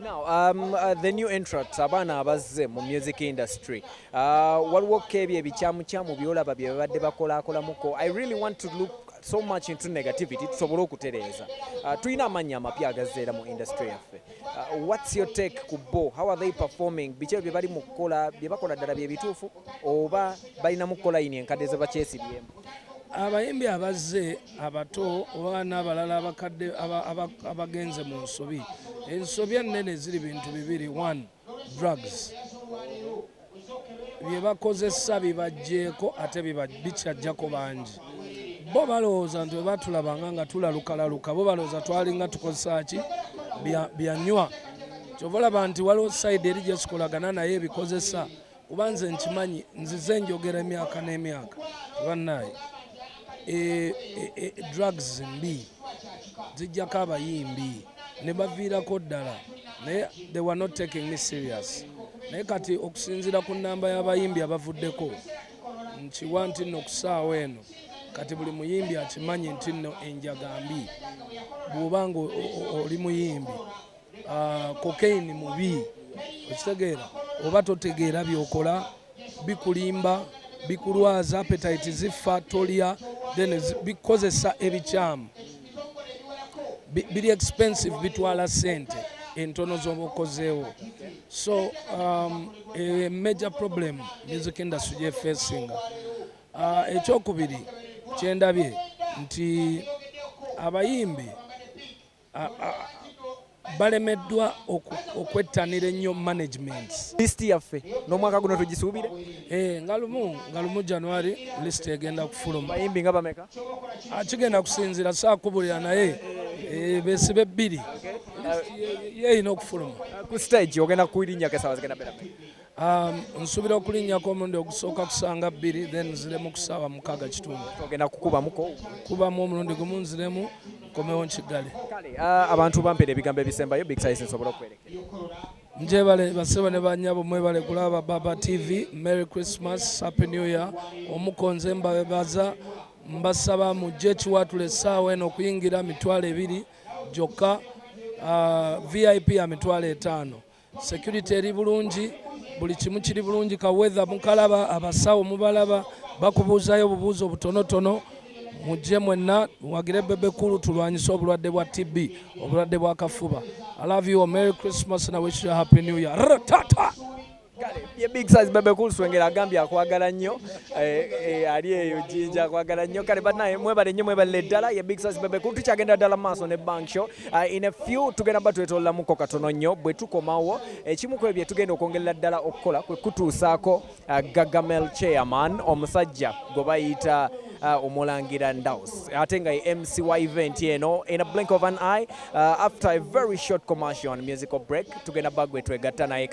Now, the new entrants abaana abazze mu music industry waliwo kebyo ebikyamu byolaba bye babadde bakolakolamuko. I really want to look so much into negativity tusobole okutereeza. Tulina amannya amapya agazzeera mu industry yaffe. What's your take ku bo? How are they performing? Biki bye bali mu kukola bye bakola ddala bye bituufu oba balina mu kukola yini enkadde ze bakyesibyemu? Abayimbi abazze abato oba n'abalala abakadde abagenze mu nsobi. Ensobi ennene ziri bintu bibiri. One, drugs. Bye bakozesa bibajjeeko ate bikyajjako bangi. Bo balowooza nti bwe batulabanga nga tulalukalaluka bo balowooza twalinga tukozesa ki byanywa. Kyova olaba nti waliwo sayidi eri gye tukolagana naye ebikozesa kuba nze nkimanyi nzize njogera emyaka n'emyaka. Bannaye drugs mbi zijjako abayimbi ne baviirako ddala naye they were not taking me serious. Naye kati okusinziira ku nnamba y'abayimbi abavuddeko nkiwa nti nno ku ssaawa eno kati buli muyimbi akimanyi nti nno enjaga mbi. Bw'oba nga oli muyimbi cocaine mubi okitegeera oba totegeera byokola bikulimba bikulwaza appetite zifa tolya then bikozesa ebikyamu biri expensive bitwala sente entono z'obukozeewo. So a major problem music industry gye facing. Ekyokubiri kyendabye nti abayimbi balemeddwa okwettanira ennyo management. List yaffe n'omwaka guno tugisuubire? Nga lumu January list egenda kufuluma. Bayimbi nga bameka? Kigenda kusinziira saakubulira naye beesibe bbiri yeeyina okufuluma. Ku stage ogenda kulinnyako essaawa zigenda beera? Nsuubira okulinnyako omulundi ogusooka kusanga 2 then nziremu ku ssaawa 6:30. Ogenda kukubamuko? Kubamu omulundi gumu nziremu nkomewo nkiggale. Kale abantu bampeera ebigambo ebisembayo Big Size nsobola okwerekera. Njebale baseba ne bannyabo mwebale kulaba Baba TV. Merry Christmas, Happy New Year. Omukonze mbabebaza mbasaba mujje kiwatule essaawa eno okuyingira $2 gyokka, VIP ya $5. Security eri bulungi, buli kimu kiri bulungi, kawedha mukalaba, abasawo mubalaba, bakubuuzayo obubuuzo butonotono. Mujje mwenna wagire bebe kulu tulwanyisa obulwadde bwa TB, obulwadde bwa kafuba. I love you all. Merry Christmas and I wish you a Happy New Year. Tata! Ye Big Size bebe kulu swengera agambye akwagala nnyo ali eyo Jinja akwagala nnyo. Kale banaye mwebale nnyo mwebale ddala ye Big Size bebe kulu tukyagenda ddala maaso ne Bank Show. In a few tugenda batwetolamuko katono nnyo bwe tukomawo ekimu ku ebyo tugenda okwongerera ddala okukola kwe kutuusaako Gagamel Chairman omusajja gwe bayita Omulangira Ndaus ate nga MC wa event eno. In a blink of an eye after a very short commercial and musical break tugenda bagwe twegatta naye.